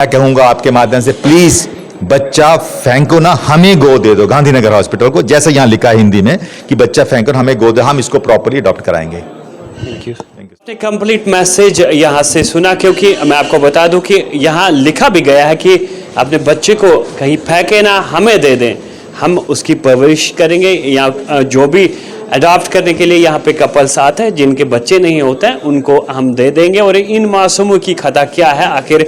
मैं कहूंगा आपके माध्यम से, प्लीज बच्चा फेंको ना, हमें गो दे दो गांधीनगर हॉस्पिटल को, जैसे यहां लिखा है हिंदी में कि बच्चा फेंको, हमें गो दे, हम इसको प्रॉपर्ली अडॉप्ट कराएंगे। Thank you. कंप्लीट मैसेज यहाँ से सुना, क्योंकि मैं आपको बता दूं कि यहाँ लिखा भी गया है कि अपने बच्चे को कहीं फेंके ना, हमें दे दें, हम उसकी परवरिश करेंगे। या जो भी अडॉप्ट करने के लिए यहाँ पे कपल्स आते हैं जिनके बच्चे नहीं होते हैं, उनको हम दे देंगे। और इन मासूमों की खता क्या है आखिर,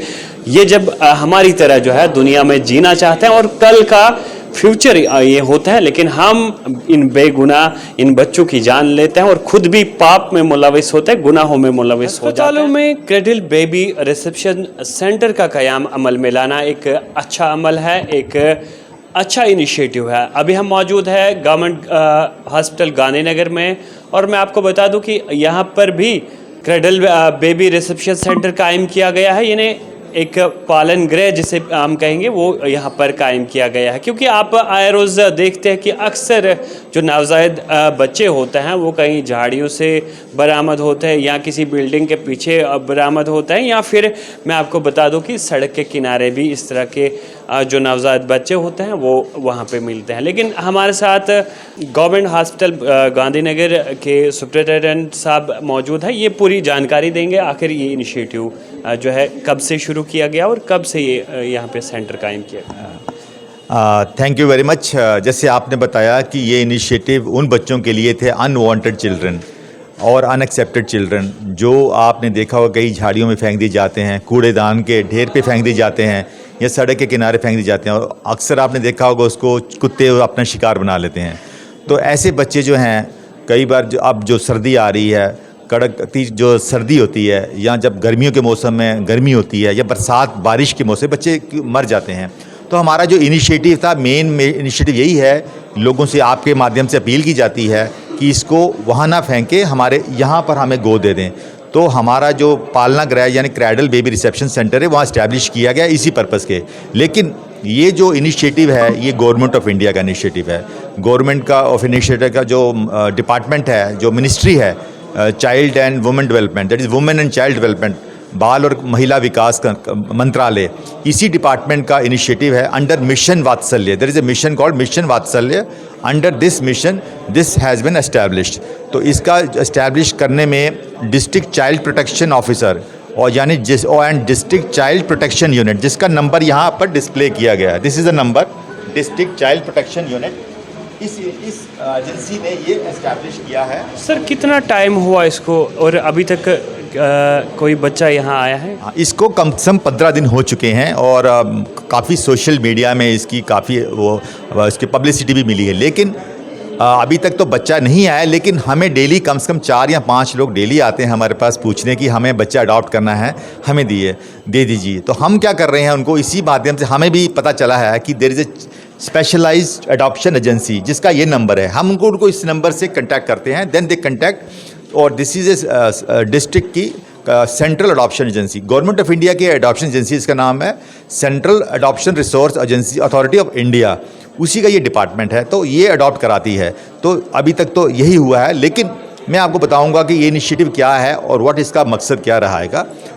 ये जब हमारी तरह जो है दुनिया में जीना चाहते हैं और कल का फ्यूचर ये होता है, लेकिन हम इन बेगुनाह इन बच्चों की जान लेते हैं और खुद भी पाप में मुलविस होते हैं, गुनाहों में मुलविस हो जाते हैं। अस्पतालों में क्रेडल बेबी रिसेप्शन सेंटर का क़याम अमल में लाना एक अच्छा अमल है, एक अच्छा इनिशिएटिव है। अभी हम मौजूद है गवर्नमेंट हॉस्पिटल गांधीनगर में, और मैं आपको बता दूं कि यहाँ पर भी क्रेडल बेबी रिसेप्शन सेंटर कायम किया गया है, यानी एक पालन गृह जिसे हम कहेंगे वो यहाँ पर कायम किया गया है। क्योंकि आप आए रोज़ देखते हैं कि अक्सर जो नवजायद बच्चे होते हैं वो कहीं झाड़ियों से बरामद होते हैं या किसी बिल्डिंग के पीछे बरामद होते हैं, या फिर मैं आपको बता दूं कि सड़क के किनारे भी इस तरह के जो नवजायद बच्चे होते हैं वो वहाँ पे मिलते हैं। लेकिन हमारे साथ गवर्नमेंट हॉस्पिटल गांधीनगर के सुपरिटेंडेंट साहब मौजूद है, ये पूरी जानकारी देंगे आखिर ये इनिशिएटिव जो है कब से शुरू किया गया और कब से ये यहाँ पे सेंटर कायम किया गया। Thank you very much. जैसे आपने बताया कि ये इनिशिएटिव उन बच्चों के लिए थे, अनवांटेड चिल्ड्रन और अनएक्सेप्टेड चिल्ड्रन, जो आपने देखा होगा कई झाड़ियों में फेंक दिए जाते हैं, कूड़ेदान के ढेर पे फेंक दिए जाते हैं या सड़क के किनारे फेंक दिए जाते हैं, और अक्सर आपने देखा होगा उसको कुत्ते अपना शिकार बना लेते हैं। तो ऐसे बच्चे जो हैं, कई बार अब जो सर्दी आ रही है, कड़क जो सर्दी होती है, या जब गर्मियों के मौसम में गर्मी होती है, या बरसात बारिश के मौसम, बच्चे मर जाते हैं। तो हमारा जो इनिशिएटिव था, मेन इनिशिएटिव यही है, लोगों से आपके माध्यम से अपील की जाती है कि इसको वहाँ ना फेंके, हमारे यहाँ पर हमें गो दे दें। तो हमारा जो पालना गृह यानी क्रेडल बेबी रिसेप्शन सेंटर है, वहाँ इस्टेब्लिश किया गया इसी पर्पज़ के। लेकिन ये जो इनिशिएटिव है, ये गवर्नमेंट ऑफ इंडिया का इनिशिएटिव है। गवर्नमेंट का ऑफ इनिशिएटिव का जो डिपार्टमेंट है, जो मिनिस्ट्री है, child and women development, that is women and child development, बाल और महिला विकास का मंत्रालय, इसी डिपार्टमेंट का इनिशिएटिव है under mission Vatsalya. There is a mission called mission Vatsalya. Under this mission this has been established. तो इसका एस्टैब्लिश करने में डिस्ट्रिक्ट चाइल्ड प्रोटेक्शन ऑफिसर और यानी and district child protection unit, जिसका नंबर यहाँ पर डिस्प्ले किया गया है, this is a number, district child protection unit, इस एजेंसी ने ये एस्टैब्लिश किया है। सर कितना टाइम हुआ इसको, और अभी तक कोई बच्चा यहाँ आया है? इसको कम से कम 15 दिन हो चुके हैं, और काफ़ी सोशल मीडिया में इसकी काफ़ी इसकी पब्लिसिटी भी मिली है। लेकिन अभी तक तो बच्चा नहीं आया, लेकिन हमें डेली कम से कम 4 या 5 लोग डेली आते हैं हमारे पास पूछने कि हमें बच्चा अडॉप्ट करना है, हमें दे दीजिए। तो हम क्या कर रहे हैं, उनको इसी माध्यम से हमें भी पता चला है कि there is a specialised adoption agency जिसका ये नंबर है, हम उनको इस नंबर से कांटेक्ट करते हैं, देन दे कांटेक्ट, और दिस इज़ ए डिस्ट्रिक्ट की central adoption agency, government of India की अडॉप्शन एजेंसी, इसका नाम है central adoption resource agency authority of India, उसी का ये डिपार्टमेंट है। तो ये अडॉप्ट कराती है। तो अभी तक तो यही हुआ है, लेकिन मैं आपको बताऊंगा कि ये इनिशिएटिव क्या है और व्हाट इसका मकसद क्या रहा।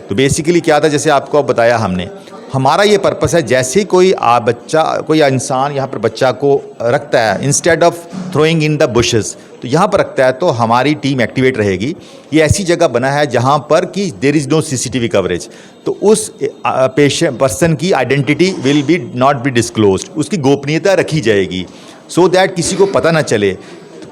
तो बेसिकली क्या था, जैसे आपको बताया हमने, हमारा ये पर्पस है, जैसे कोई कोई इंसान यहाँ पर बच्चा को रखता है, instead of throwing in the bushes, तो यहाँ पर रखता है, तो हमारी टीम एक्टिवेट रहेगी। ये ऐसी जगह बना है जहाँ पर कि there is no CCTV coverage, तो उस पर्सन की identity will be not be disclosed, उसकी गोपनीयता रखी जाएगी, सो दैट किसी को पता ना चले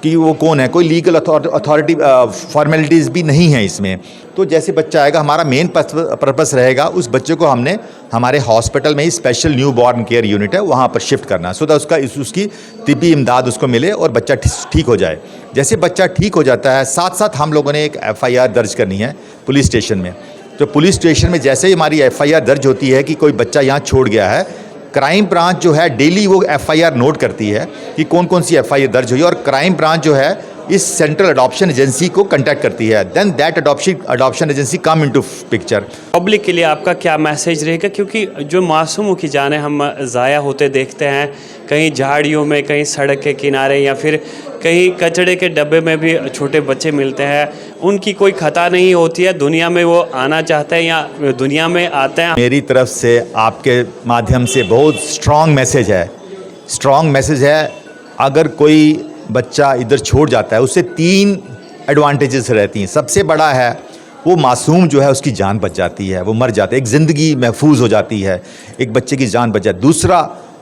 कि वो कौन है, कोई लीगल अथॉरिटी फॉर्मेलिटीज़ भी नहीं है इसमें। तो जैसे बच्चा आएगा, हमारा मेन पर्पस रहेगा उस बच्चे को हमने हमारे हॉस्पिटल में ही special newborn care unit है वहाँ पर शिफ्ट करना, सो दैट उसकी तिब्बी इमदाद उसको मिले और बच्चा ठीक हो जाए। जैसे बच्चा ठीक हो जाता है, साथ साथ हम लोगों ने एक FIR दर्ज करनी है पुलिस स्टेशन में। तो पुलिस स्टेशन में जैसे ही हमारी FIR दर्ज होती है कि कोई बच्चा यहाँ छोड़ गया है, क्राइम ब्रांच जो है डेली वो FIR नोट करती है कि कौन कौन सी FIR दर्ज हुई, और क्राइम ब्रांच जो है इस सेंट्रल अडॉप्शन एजेंसी को कांटेक्ट करती है, then that adoption agency come into picture. Public के लिए आपका क्या मैसेज रहेगा, क्योंकि जो मासूमों की जानें हम ज़ाया होते देखते हैं, कहीं झाड़ियों में, कहीं सड़क के किनारे, या फिर कहीं कचड़े के डब्बे में भी छोटे बच्चे मिलते हैं, उनकी कोई खता नहीं होती है, दुनिया में वो आना चाहते हैं या दुनिया में आते हैं। मेरी तरफ से आपके माध्यम से बहुत स्ट्रॉन्ग मैसेज है। अगर कोई बच्चा इधर छोड़ जाता है उससे 3 एडवांटेजेस रहती हैं। सबसे बड़ा है वो मासूम जो है उसकी जान बच जाती है, वो मर जाता है, एक ज़िंदगी महफूज हो जाती है, एक बच्चे की जान बच जाती है। दूसरा,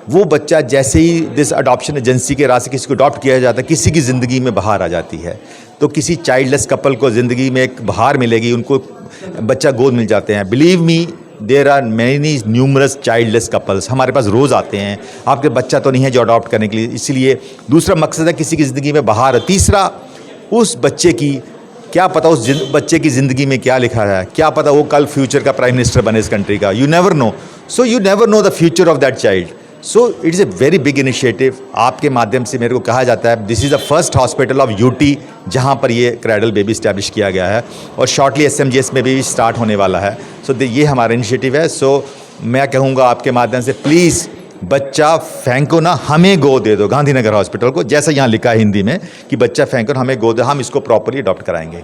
वो बच्चा जैसे ही दिस अडॉप्शन एजेंसी के रास्ते किसी को अडॉप्ट किया जाता है, किसी की ज़िंदगी में बहार आ जाती है। तो किसी चाइल्डलेस कपल को ज़िंदगी में एक बहार मिलेगी, उनको बच्चा गोद मिल जाते हैं। Believe me, there are many numerous childless couples हमारे पास रोज़ आते हैं। आपके बच्चा तो नहीं है जो अडॉप्ट करने के लिए, इसलिए दूसरा मकसद है किसी की ज़िंदगी में बहार। तीसरा, उस बच्चे की क्या पता उस बच्चे की ज़िंदगी में क्या लिखा है, क्या पता वो कल फ्यूचर का प्राइम मिनिस्टर बने इस कंट्री का। You never know, so you never know the future of that child. So it is a very big initiative. आपके माध्यम से मेरे को कहा जाता है this is the first hospital of UT जहाँ पर ये क्रैडल बेबी इस्टेब्लिश किया गया है, और शॉर्टली SMGS में भी स्टार्ट होने वाला है। सो ये हमारा इनिशिएटिव है। सो मैं कहूँगा आपके माध्यम से, प्लीज़ बच्चा फेंको ना, हमें गोद दे दो गांधीनगर हॉस्पिटल को, जैसा यहाँ लिखा है हिंदी में कि बच्चा फेंको, हमें गोद दो, हम इसको प्रॉपरली अडॉप्ट कराएंगे।